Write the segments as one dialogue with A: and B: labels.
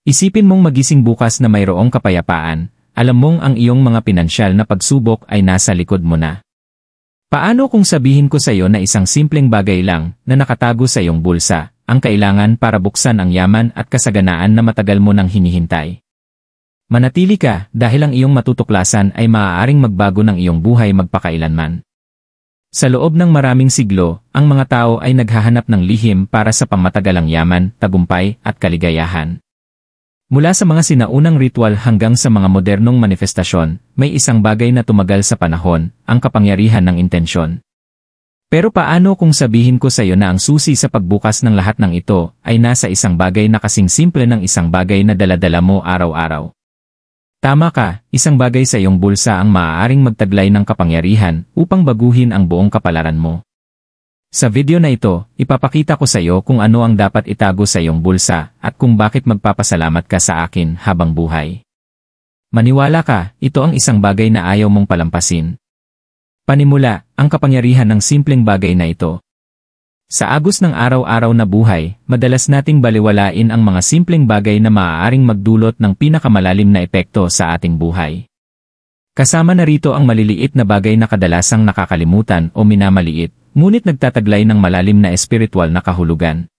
A: Isipin mong magising bukas na mayroong kapayapaan, alam mong ang iyong mga pinansyal na pagsubok ay nasa likod mo na. Paano kung sabihin ko sa iyo na isang simpleng bagay lang na nakatago sa iyong bulsa, ang kailangan para buksan ang yaman at kasaganaan na matagal mo nang hinihintay? Manatili ka dahil ang iyong matutuklasan ay maaaring magbago ng iyong buhay magpakailanman. Sa loob ng maraming siglo, ang mga tao ay naghahanap ng lihim para sa pangmatagalang yaman, tagumpay at kaligayahan. Mula sa mga sinaunang ritual hanggang sa mga modernong manifestasyon, may isang bagay na tumagal sa panahon, ang kapangyarihan ng intensyon. Pero paano kung sabihin ko sa iyo na ang susi sa pagbukas ng lahat ng ito ay nasa isang bagay na kasing simple ng isang bagay na dala-dala mo araw-araw? Tama ka, isang bagay sa iyong bulsa ang maaaring magtaglay ng kapangyarihan upang baguhin ang buong kapalaran mo. Sa video na ito, ipapakita ko sa iyo kung ano ang dapat itago sa iyong bulsa at kung bakit magpapasalamat ka sa akin habang buhay. Maniwala ka, ito ang isang bagay na ayaw mong palampasin. Panimula, ang kapangyarihan ng simpleng bagay na ito. Sa agos ng araw-araw na buhay, madalas nating baliwalain ang mga simpleng bagay na maaaring magdulot ng pinakamalalim na epekto sa ating buhay. Kasama na rito ang maliliit na bagay na kadalasang nakakalimutan o minamaliit, ngunit nagtataglay ng malalim na espiritual na kahulugan.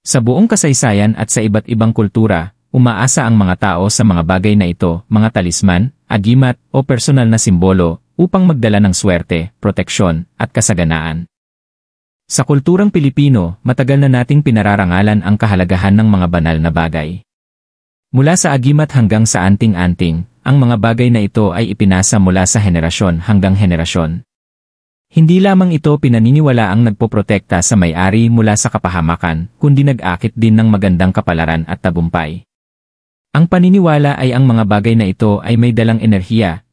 A: Sa buong kasaysayan at sa iba't ibang kultura, umaasa ang mga tao sa mga bagay na ito, mga talisman, agimat o personal na simbolo, upang magdala ng swerte, proteksyon, at kasaganaan. Sa kulturang Pilipino, matagal na nating pinararangalan ang kahalagahan ng mga banal na bagay. Mula sa agimat hanggang sa anting-anting, ang mga bagay na ito ay ipinasa mula sa henerasyon hanggang henerasyon. Hindi lamang ito pinaniniwala ang nagpoprotekta sa may-ari mula sa kapahamakan, kundi nag-akit din ng magandang kapalaran at tagumpay. Ang paniniwala ay ang mga bagay na ito ay may dalang enerhiya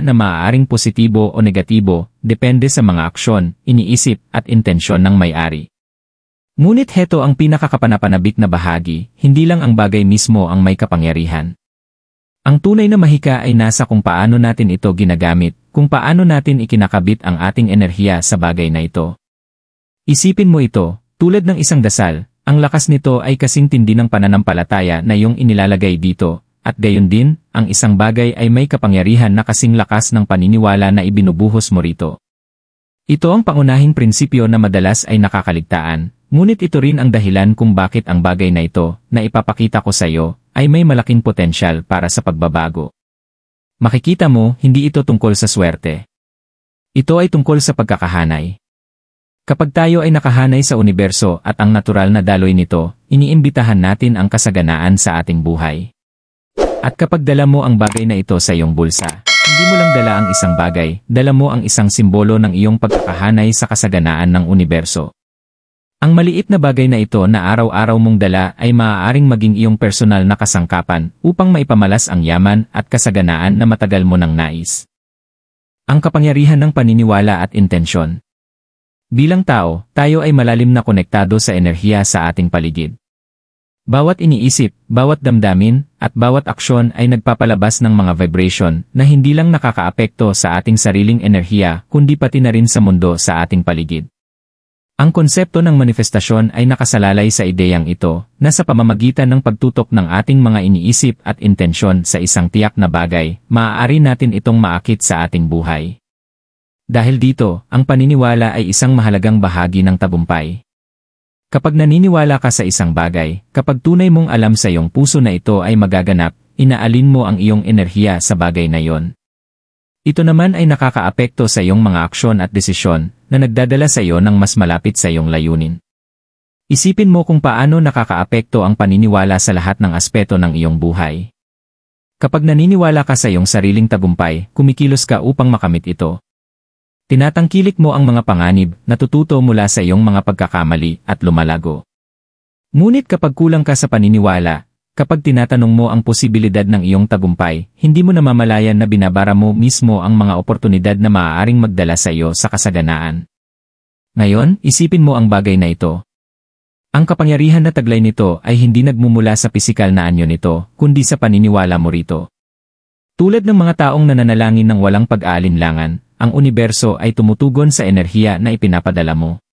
A: na maaaring positibo o negatibo, depende sa mga aksyon, iniisip at intensyon ng may-ari. Ngunit heto ang pinakakapanapanabik na bahagi, hindi lang ang bagay mismo ang may kapangyarihan. Ang tunay na mahika ay nasa kung paano natin ito ginagamit, kung paano natin ikinakabit ang ating enerhiya sa bagay na ito. Isipin mo ito, tulad ng isang dasal, ang lakas nito ay kasing tindi ng pananampalataya na iyong inilalagay dito, at gayon din, ang isang bagay ay may kapangyarihan na kasing lakas ng paniniwala na ibinubuhos mo rito. Ito ang pangunahing prinsipyo na madalas ay nakakaligtaan, ngunit ito rin ang dahilan kung bakit ang bagay na ito, na ipapakita ko sa iyo, ay may malaking potensyal para sa pagbabago. Makikita mo, hindi ito tungkol sa swerte. Ito ay tungkol sa pagkakahanay. Kapag tayo ay nakahanay sa universo at ang natural na daloy nito, iniimbitahan natin ang kasaganaan sa ating buhay. At kapag dala mo ang bagay na ito sa iyong bulsa, hindi mo lang dala ang isang bagay, dala mo ang isang simbolo ng iyong pagkakahanay sa kasaganaan ng universo. Ang maliit na bagay na ito na araw-araw mong dala ay maaaring maging iyong personal na kasangkapan upang maipamalas ang yaman at kasaganaan na matagal mo nang nais. Ang kapangyarihan ng paniniwala at intensyon. Bilang tao, tayo ay malalim na konektado sa enerhiya sa ating paligid. Bawat iniisip, bawat damdamin, at bawat aksyon ay nagpapalabas ng mga vibration na hindi lang nakakaapekto sa ating sariling enerhiya kundi pati na rin sa mundo sa ating paligid. Ang konsepto ng manifestasyon ay nakasalalay sa ideyang ito, na sa pamamagitan ng pagtutok ng ating mga iniisip at intensyon sa isang tiyak na bagay, maaari natin itong maakit sa ating buhay. Dahil dito, ang paniniwala ay isang mahalagang bahagi ng tagumpay. Kapag naniniwala ka sa isang bagay, kapag tunay mong alam sa iyong puso na ito ay magaganap, inaalin mo ang iyong enerhiya sa bagay na iyon. Ito naman ay nakakaapekto sa iyong mga aksyon at desisyon na nagdadala sa iyo ng mas malapit sa iyong layunin. Isipin mo kung paano nakakaapekto ang paniniwala sa lahat ng aspeto ng iyong buhay. Kapag naniniwala ka sa iyong sariling tagumpay, kumikilos ka upang makamit ito. Tinatangkilik mo ang mga panganib, natututo mula sa iyong mga pagkakamali at lumalago. Ngunit kapag kulang ka sa paniniwala, kapag tinatanong mo ang posibilidad ng iyong tagumpay, hindi mo namamalayan na binabara mo mismo ang mga oportunidad na maaaring magdala sa iyo sa kasaganaan. Ngayon, isipin mo ang bagay na ito. Ang kapangyarihan na taglay nito ay hindi nagmumula sa pisikal na anyo nito, kundi sa paniniwala mo rito. Tulad ng mga taong nananalangin ng walang pag-aalinlangan, ang universo ay tumutugon sa enerhiya na ipinapadala mo.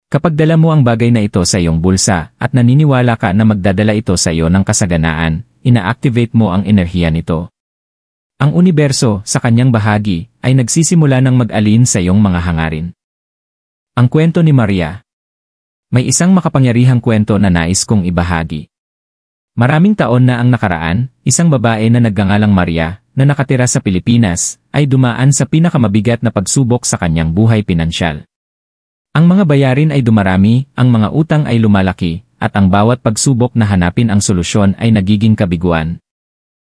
A: Kapag dala mo ang bagay na ito sa iyong bulsa at naniniwala ka na magdadala ito sa iyo ng kasaganaan, ina-activate mo ang enerhiya nito. Ang universo, sa kanyang bahagi, ay nagsisimula ng mag-alin sa iyong mga hangarin. Ang kwento ni Maria. May isang makapangyarihang kwento na nais kong ibahagi. Maraming taon na ang nakaraan, isang babae na nagngangalang Maria, na nakatira sa Pilipinas, ay dumaan sa pinakamabigat na pagsubok sa kanyang buhay pinansyal. Ang mga bayarin ay dumarami, ang mga utang ay lumalaki, at ang bawat pagsubok na hanapin ang solusyon ay nagiging kabiguan.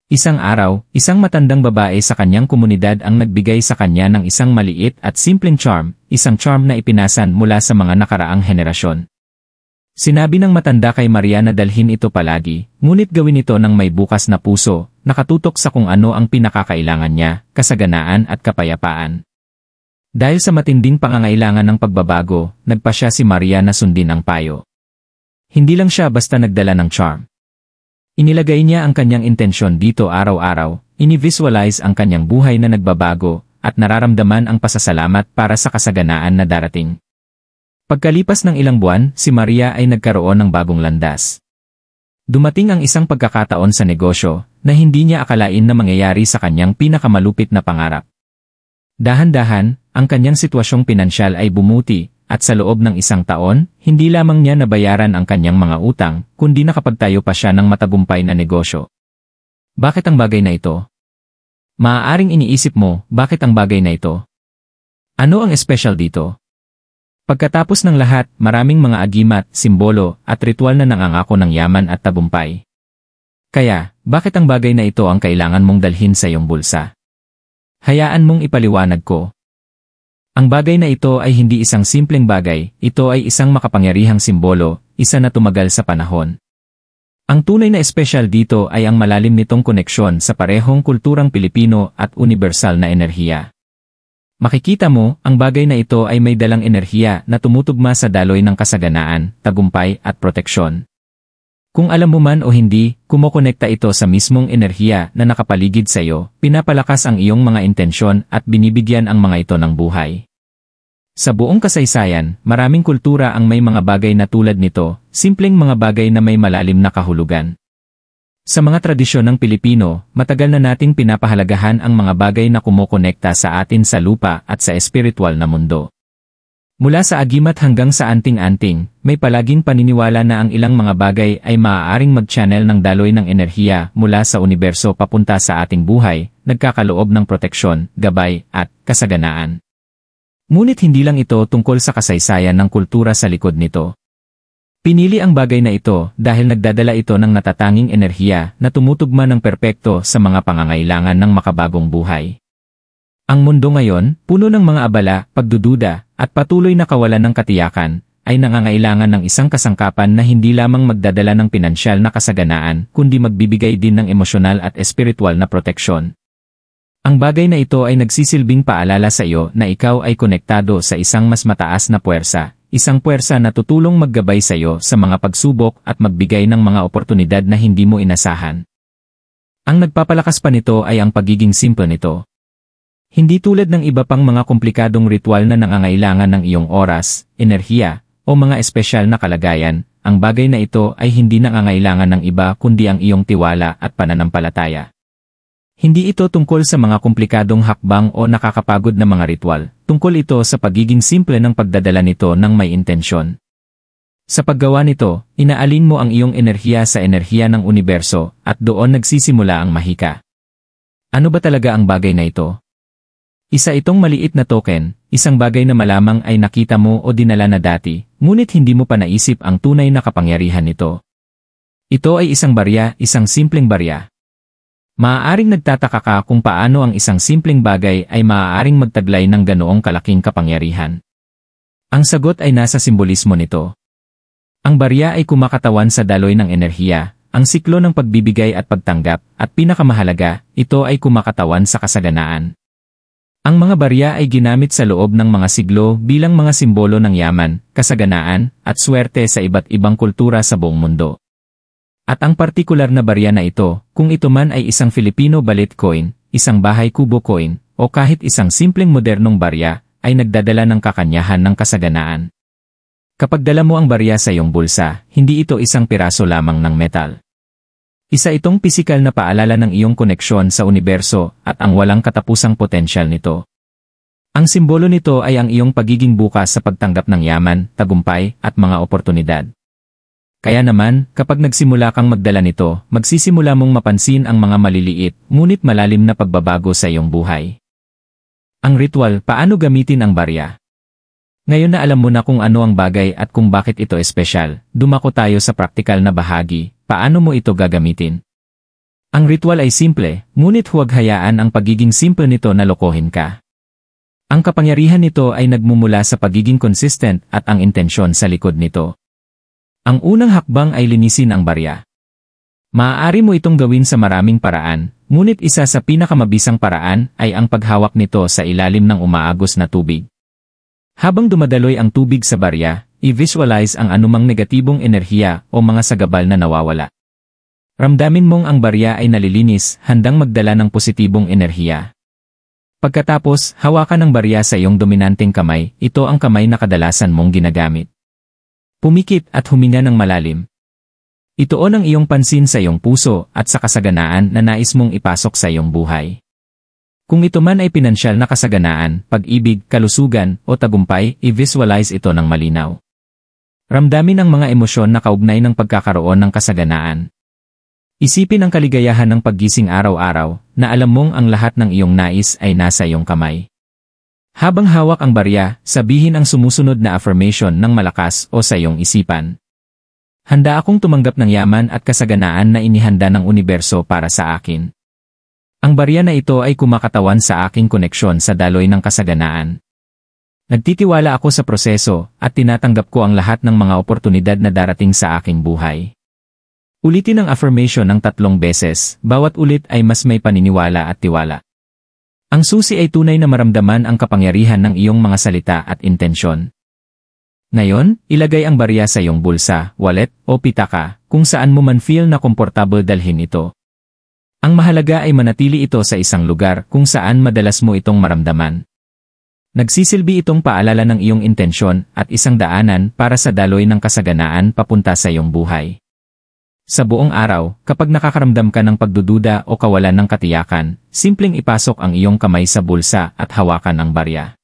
A: Isang araw, isang matandang babae sa kanyang komunidad ang nagbigay sa kanya ng isang maliit at simpleng charm, isang charm na ipinasan mula sa mga nakaraang henerasyon. Sinabi ng matanda kay Maria na dalhin ito palagi, ngunit gawin ito ng may bukas na puso, nakatutok sa kung ano ang pinakakailangan niya, kasaganaan at kapayapaan. Dahil sa matinding pangangailangan ng pagbabago, nagpasya si Maria na sundin ang payo. Hindi lang siya basta nagdala ng charm. Inilagay niya ang kanyang intensyon dito araw-araw, ini-visualize ang kanyang buhay na nagbabago, at nararamdaman ang pasasalamat para sa kasaganaan na darating. Pagkalipas ng ilang buwan, si Maria ay nagkaroon ng bagong landas. Dumating ang isang pagkakataon sa negosyo na hindi niya akalain na mangyayari sa kanyang pinakamalupit na pangarap. Dahan-dahan, ang kanyang sitwasyong pinansyal ay bumuti, at sa loob ng isang taon, hindi lamang niya nabayaran ang kanyang mga utang, kundi nakapagtayo pa siya ng matagumpay na negosyo. Bakit ang bagay na ito? Maaaring iniisip mo, bakit ang bagay na ito? Ano ang espesyal dito? Pagkatapos ng lahat, maraming mga agimat, simbolo, at ritual na nangangako ng yaman at tagumpay. Kaya, bakit ang bagay na ito ang kailangan mong dalhin sa iyong bulsa? Hayaan mong ipaliwanag ko. Ang bagay na ito ay hindi isang simpleng bagay, ito ay isang makapangyarihang simbolo, isa na tumagal sa panahon. Ang tunay na espesyal dito ay ang malalim nitong koneksyon sa parehong kulturang Pilipino at universal na enerhiya. Makikita mo, ang bagay na ito ay may dalang enerhiya na tumutugma sa daloy ng kasaganaan, tagumpay at proteksyon. Kung alam mo man o hindi, kumokonekta ito sa mismong enerhiya na nakapaligid sa iyo, pinapalakas ang iyong mga intensyon at binibigyan ang mga ito ng buhay. Sa buong kasaysayan, maraming kultura ang may mga bagay na tulad nito, simpleng mga bagay na may malalim na kahulugan. Sa mga tradisyon ng Pilipino, matagal na nating pinapahalagahan ang mga bagay na kumokonekta sa atin sa lupa at sa espiritual na mundo. Mula sa agimat hanggang sa anting-anting, may palaging paniniwala na ang ilang mga bagay ay maaaring mag-channel ng daloy ng enerhiya mula sa universo papunta sa ating buhay, nagkakaloob ng proteksyon, gabay, at kasaganaan. Ngunit hindi lang ito tungkol sa kasaysayan ng kultura sa likod nito. Pinili ang bagay na ito dahil nagdadala ito ng natatanging enerhiya na tumutugma ng perpekto sa mga pangangailangan ng makabagong buhay. Ang mundo ngayon, puno ng mga abala, pagdududa, at patuloy na kawalan ng katiyakan, ay nangangailangan ng isang kasangkapan na hindi lamang magdadala ng pinansyal na kasaganaan, kundi magbibigay din ng emosyonal at espiritual na proteksyon. Ang bagay na ito ay nagsisilbing paalala sa iyo na ikaw ay konektado sa isang mas mataas na puwersa, isang puwersa na tutulong maggabay sa iyo sa mga pagsubok at magbigay ng mga oportunidad na hindi mo inasahan. Ang nagpapalakas pa nito ay ang pagiging simple nito. Hindi tulad ng iba pang mga komplikadong ritual na nangangailangan ng iyong oras, enerhiya, o mga espesyal na kalagayan, ang bagay na ito ay hindi nangangailangan ng iba kundi ang iyong tiwala at pananampalataya. Hindi ito tungkol sa mga komplikadong hakbang o nakakapagod na mga ritual, tungkol ito sa pagiging simple ng pagdadala nito ng may intensyon. Sa paggawa nito, inaalin mo ang iyong enerhiya sa enerhiya ng universo, at doon nagsisimula ang mahika. Ano ba talaga ang bagay na ito? Isa itong maliit na token, isang bagay na malamang ay nakita mo o dinala na dati, ngunit hindi mo pa naisip ang tunay na kapangyarihan nito. Ito ay isang barya, isang simpleng barya. Maaaring nagtataka ka kung paano ang isang simpleng bagay ay maaaring magtaglay ng ganoong kalaking kapangyarihan. Ang sagot ay nasa simbolismo nito. Ang barya ay kumakatawan sa daloy ng enerhiya, ang siklo ng pagbibigay at pagtanggap, at pinakamahalaga, ito ay kumakatawan sa kasaganaan. Ang mga barya ay ginamit sa loob ng mga siglo bilang mga simbolo ng yaman, kasaganaan, at swerte sa iba't ibang kultura sa buong mundo. At ang partikular na barya na ito, kung ito man ay isang Filipino balit coin, isang bahay kubo coin, o kahit isang simpleng modernong barya, ay nagdadala ng kakanyahan ng kasaganaan. Kapag dala mo ang barya sa iyong bulsa, hindi ito isang piraso lamang ng metal. Isa itong pisikal na paalala ng iyong koneksyon sa universo at ang walang katapusang potensyal nito. Ang simbolo nito ay ang iyong pagiging bukas sa pagtanggap ng yaman, tagumpay, at mga oportunidad. Kaya naman, kapag nagsimula kang magdala nito, magsisimula mong mapansin ang mga maliliit, ngunit malalim na pagbabago sa iyong buhay. Ang ritual, paano gamitin ang barya? Ngayon na alam mo na kung ano ang bagay at kung bakit ito espesyal, dumako tayo sa praktikal na bahagi, paano mo ito gagamitin. Ang ritual ay simple, ngunit huwag hayaan ang pagiging simple nito na lokohin ka. Ang kapangyarihan nito ay nagmumula sa pagiging consistent at ang intensyon sa likod nito. Ang unang hakbang ay linisin ang barya. Maaari mo itong gawin sa maraming paraan, ngunit isa sa pinakamabisang paraan ay ang paghawak nito sa ilalim ng umaagos na tubig. Habang dumadaloy ang tubig sa barya, i-visualize ang anumang negatibong enerhiya o mga sagabal na nawawala. Ramdamin mong ang barya ay nalilinis, handang magdala ng positibong enerhiya. Pagkatapos, hawakan ang barya sa iyong dominanteng kamay, ito ang kamay na kadalasan mong ginagamit. Pumikit at huminga ng malalim. Ituon ang iyong pansin sa iyong puso at sa kasaganaan na nais mong ipasok sa iyong buhay. Kung ito man ay pinansyal na kasaganaan, pag-ibig, kalusugan, o tagumpay, i-visualize ito ng malinaw. Ramdamin ang mga emosyon na kaugnay ng pagkakaroon ng kasaganaan. Isipin ang kaligayahan ng paggising araw-araw, na alam mong ang lahat ng iyong nais ay nasa iyong kamay. Habang hawak ang barya, sabihin ang sumusunod na affirmation ng malakas o sa iyong isipan. Handa akong tumanggap ng yaman at kasaganaan na inihanda ng universo para sa akin. Ang barya na ito ay kumakatawan sa aking koneksyon sa daloy ng kasaganaan. Nagtitiwala ako sa proseso at tinatanggap ko ang lahat ng mga oportunidad na darating sa aking buhay. Ulitin ang affirmation ng 3 beses, bawat ulit ay mas may paniniwala at tiwala. Ang susi ay tunay na maramdaman ang kapangyarihan ng iyong mga salita at intensyon. Ngayon, ilagay ang barya sa iyong bulsa, wallet, o pitaka, kung saan mo man feel na komportable dalhin ito. Ang mahalaga ay manatili ito sa isang lugar kung saan madalas mo itong maramdaman. Nagsisilbi itong paalala ng iyong intensyon at isang daanan para sa daloy ng kasaganaan papunta sa iyong buhay. Sa buong araw, kapag nakakaramdam ka ng pagdududa o kawalan ng katiyakan, simpleng ipasok ang iyong kamay sa bulsa at hawakan ang barya.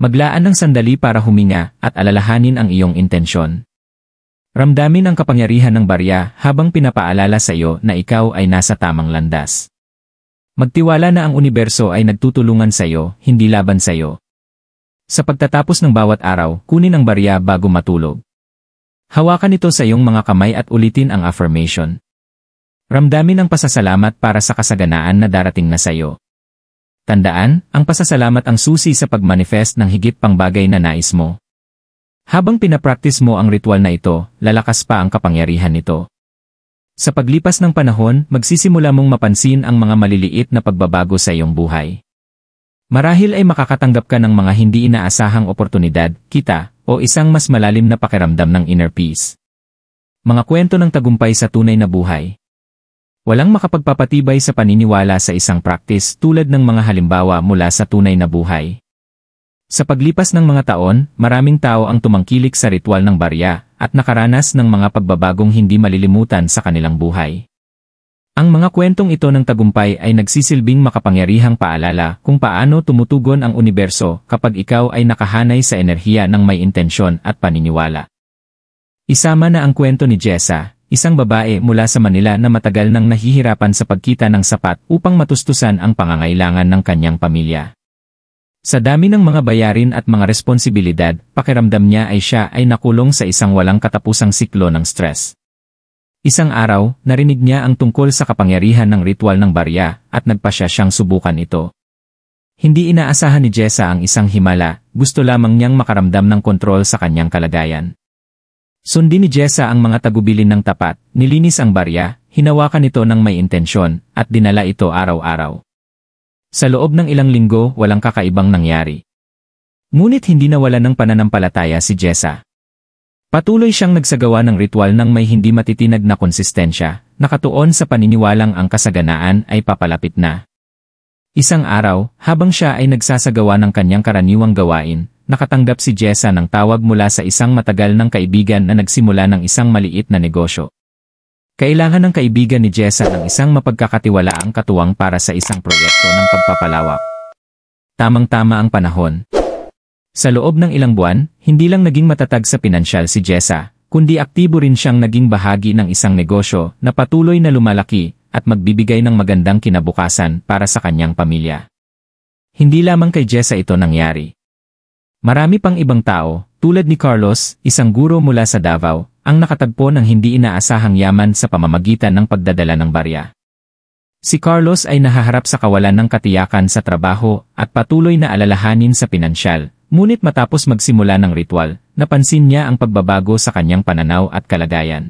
A: Maglaan ng sandali para huminga at alalahanin ang iyong intensyon. Ramdamin ang kapangyarihan ng barya habang pinapaalala sa iyo na ikaw ay nasa tamang landas. Magtiwala na ang universo ay nagtutulungan sa iyo, hindi laban sa iyo. Sa pagtatapos ng bawat araw, kunin ang barya bago matulog. Hawakan ito sa iyong mga kamay at ulitin ang affirmation. Ramdamin ang pasasalamat para sa kasaganaan na darating na sa iyo. Tandaan, ang pasasalamat ang susi sa pag-manifest ng higit pang bagay na nais mo. Habang pinapractice mo ang ritual na ito, lalakas pa ang kapangyarihan nito. Sa paglipas ng panahon, magsisimula mong mapansin ang mga maliliit na pagbabago sa iyong buhay. Marahil ay makakatanggap ka ng mga hindi inaasahang oportunidad, kita, o isang mas malalim na pakiramdam ng inner peace. Mga kwento ng tagumpay sa tunay na buhay. Walang makapagpapatibay sa paniniwala sa isang practice tulad ng mga halimbawa mula sa tunay na buhay. Sa paglipas ng mga taon, maraming tao ang tumangkilik sa ritual ng barya at nakaranas ng mga pagbabagong hindi malilimutan sa kanilang buhay. Ang mga kwentong ito ng tagumpay ay nagsisilbing makapangyarihang paalala kung paano tumutugon ang universo kapag ikaw ay nakahanay sa enerhiya ng may intensyon at paniniwala. Isama na ang kwento ni Jessa, isang babae mula sa Manila na matagal nang nahihirapan sa pagkita ng sapat upang matustusan ang pangangailangan ng kanyang pamilya. Sa dami ng mga bayarin at mga responsibilidad, pakiramdam niya ay siya ay nakulong sa isang walang katapusang siklo ng stress. Isang araw, narinig niya ang tungkol sa kapangyarihan ng ritual ng barya at nagpasya siyang subukan ito. Hindi inaasahan ni Jessa ang isang himala, gusto lamang niyang makaramdam ng kontrol sa kanyang kalagayan. Sundin ni Jessa ang mga tagubilin ng tapat, nilinis ang barya, hinawakan ito ng may intensyon, at dinala ito araw-araw. Sa loob ng ilang linggo, walang kakaibang nangyari. Ngunit hindi nawalan ng pananampalataya si Jessa. Patuloy siyang nagsagawa ng ritual ng may hindi matitinag na konsistensya, nakatuon sa paniniwalang ang kasaganaan ay papalapit na. Isang araw, habang siya ay nagsasagawa ng kanyang karaniwang gawain, nakatanggap si Jessa ng tawag mula sa isang matagal ng kaibigan na nagsimula ng isang maliit na negosyo. Kailangan ng kaibigan ni Jessa ng isang mapagkakatiwalaang katuwang para sa isang proyekto ng pagpapalawak. Tamang-tama ang panahon. Sa loob ng ilang buwan, hindi lang naging matatag sa pinansyal si Jessa, kundi aktibo rin siyang naging bahagi ng isang negosyo na patuloy na lumalaki at magbibigay ng magandang kinabukasan para sa kanyang pamilya. Hindi lamang kay Jessa ito nangyari. Marami pang ibang tao, tulad ni Carlos, isang guro mula sa Davao, ang nakatagpo ng hindi inaasahang yaman sa pamamagitan ng pagdadala ng barya. Si Carlos ay nahaharap sa kawalan ng katiyakan sa trabaho at patuloy na alalahanin sa pinansyal, ngunit matapos magsimula ng ritual, napansin niya ang pagbabago sa kanyang pananaw at kalagayan.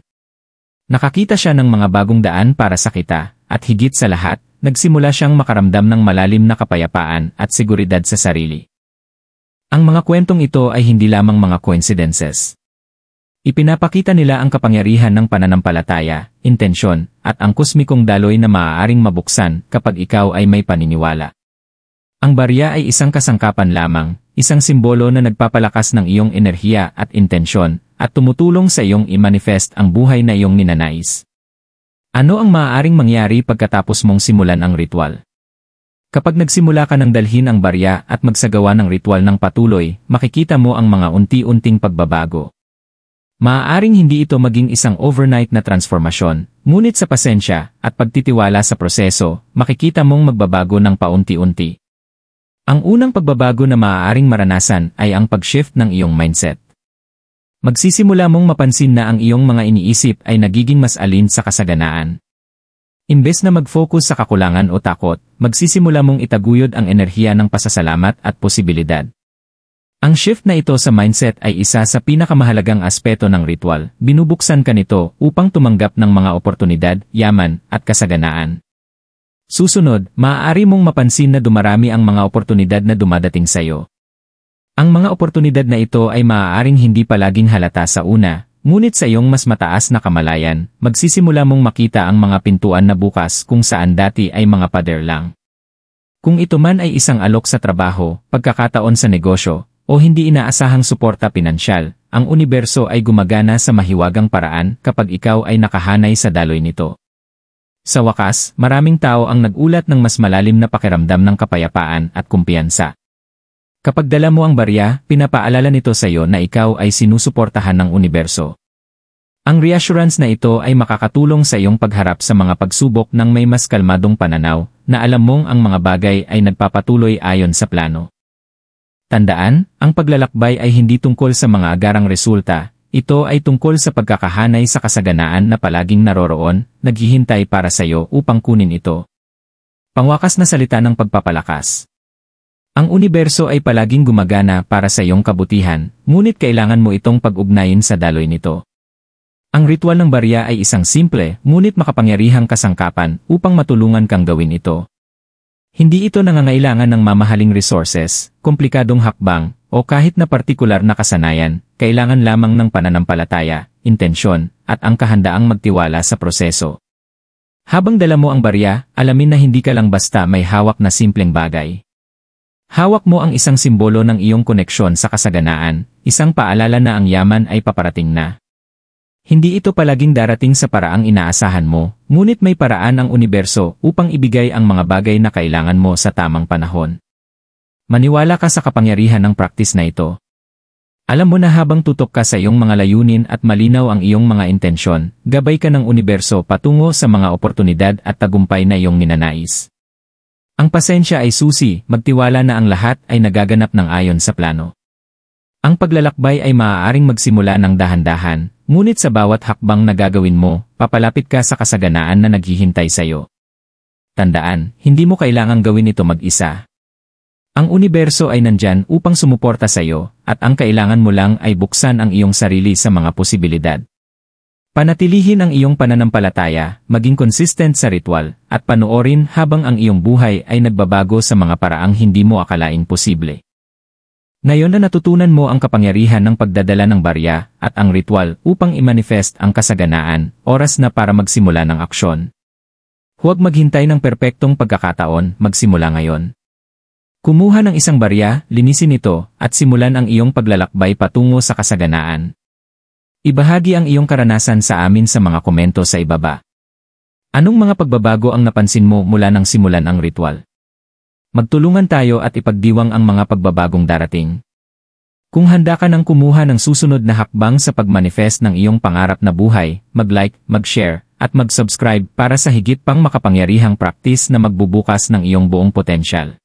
A: Nakakita siya ng mga bagong daan para sa kita, at higit sa lahat, nagsimula siyang makaramdam ng malalim na kapayapaan at seguridad sa sarili. Ang mga kwentong ito ay hindi lamang mga coincidences. Ipinapakita nila ang kapangyarihan ng pananampalataya, intensyon, at ang kosmikong daloy na maaaring mabuksan kapag ikaw ay may paniniwala. Ang barya ay isang kasangkapan lamang, isang simbolo na nagpapalakas ng iyong enerhiya at intensyon, at tumutulong sa iyong i-manifest ang buhay na iyong ninanais. Ano ang maaaring mangyari pagkatapos mong simulan ang ritual? Kapag nagsimula ka ng dalhin ang barya at magsagawa ng ritual ng patuloy, makikita mo ang mga unti-unting pagbabago. Maaaring hindi ito maging isang overnight na transformasyon, ngunit sa pasensya at pagtitiwala sa proseso, makikita mong magbabago ng paunti-unti. Ang unang pagbabago na maaaring maranasan ay ang pag-shift ng iyong mindset. Magsisimula mong mapansin na ang iyong mga iniisip ay nagiging mas alin sa kasaganaan. Imbes na mag-focus sa kakulangan o takot, magsisimula mong itaguyod ang enerhiya ng pasasalamat at posibilidad. Ang shift na ito sa mindset ay isa sa pinakamahalagang aspeto ng ritual. Binubuksan ka nito upang tumanggap ng mga oportunidad, yaman, at kasaganaan. Susunod, maaari mong mapansin na dumarami ang mga oportunidad na dumadating sa iyo. Ang mga oportunidad na ito ay maaaring hindi palaging halata sa una, ngunit sa iyong mas mataas na kamalayan, magsisimula mong makita ang mga pintuan na bukas kung saan dati ay mga pader lang. Kung ito man ay isang alok sa trabaho, pagkakataon sa negosyo, o hindi inaasahang suporta pinansyal, ang universo ay gumagana sa mahiwagang paraan kapag ikaw ay nakahanay sa daloy nito. Sa wakas, maraming tao ang nagulat ng mas malalim na pakiramdam ng kapayapaan at kumpiyansa. Kapag dala mo ang barya, pinapaalala nito sa iyo na ikaw ay sinusuportahan ng universo. Ang reassurance na ito ay makakatulong sa iyong pagharap sa mga pagsubok ng may mas kalmadong pananaw, na alam mong ang mga bagay ay nagpapatuloy ayon sa plano. Tandaan, ang paglalakbay ay hindi tungkol sa mga agarang resulta, ito ay tungkol sa pagkakahanay sa kasaganaan na palaging naroroon, naghihintay para sa iyo upang kunin ito. Pangwakas na salita ng pagpapalakas. Ang universo ay palaging gumagana para sa iyong kabutihan, ngunit kailangan mo itong pag-ugnayin sa daloy nito. Ang ritual ng barya ay isang simple, ngunit makapangyarihang kasangkapan upang matulungan kang gawin ito. Hindi ito nangangailangan ng mamahaling resources, komplikadong hakbang, o kahit na partikular na kasanayan, kailangan lamang ng pananampalataya, intensyon, at ang kahandaang magtiwala sa proseso. Habang dala mo ang barya, alamin na hindi ka lang basta may hawak na simpleng bagay. Hawak mo ang isang simbolo ng iyong koneksyon sa kasaganaan, isang paalala na ang yaman ay paparating na. Hindi ito palaging darating sa paraang inaasahan mo, ngunit may paraan ang universo upang ibigay ang mga bagay na kailangan mo sa tamang panahon. Maniwala ka sa kapangyarihan ng practice na ito. Alam mo na habang tutok ka sa iyong mga layunin at malinaw ang iyong mga intensyon, gabay ka ng universo patungo sa mga oportunidad at tagumpay na iyong ninanais. Ang pasensya ay susi, magtiwala na ang lahat ay nagaganap ng ayon sa plano. Ang paglalakbay ay maaaring magsimula ng dahan-dahan, ngunit sa bawat hakbang na gagawin mo, papalapit ka sa kasaganaan na naghihintay sa iyo. Tandaan, hindi mo kailangang gawin ito mag-isa. Ang universo ay nandyan upang sumuporta sa iyo, at ang kailangan mo lang ay buksan ang iyong sarili sa mga posibilidad. Panatilihin ang iyong pananampalataya, maging consistent sa ritual, at panoorin habang ang iyong buhay ay nagbabago sa mga paraang hindi mo akalaing posible. Ngayon na natutunan mo ang kapangyarihan ng pagdadala ng barya at ang ritual upang i-manifest ang kasaganaan, oras na para magsimula ng aksyon. Huwag maghintay ng perpektong pagkakataon, magsimula ngayon. Kumuha ng isang barya, linisin ito, at simulan ang iyong paglalakbay patungo sa kasaganaan. Ibahagi ang iyong karanasan sa amin sa mga komento sa ibaba. Anong mga pagbabago ang napansin mo mula nang simulan ang ritual? Magtulungan tayo at ipagdiwang ang mga pagbabagong darating. Kung handa ka nang kumuha ng susunod na hakbang sa pagmanifest ng iyong pangarap na buhay, mag-like, mag-share, at mag-subscribe para sa higit pang makapangyarihang practice na magbubukas ng iyong buong potensyal.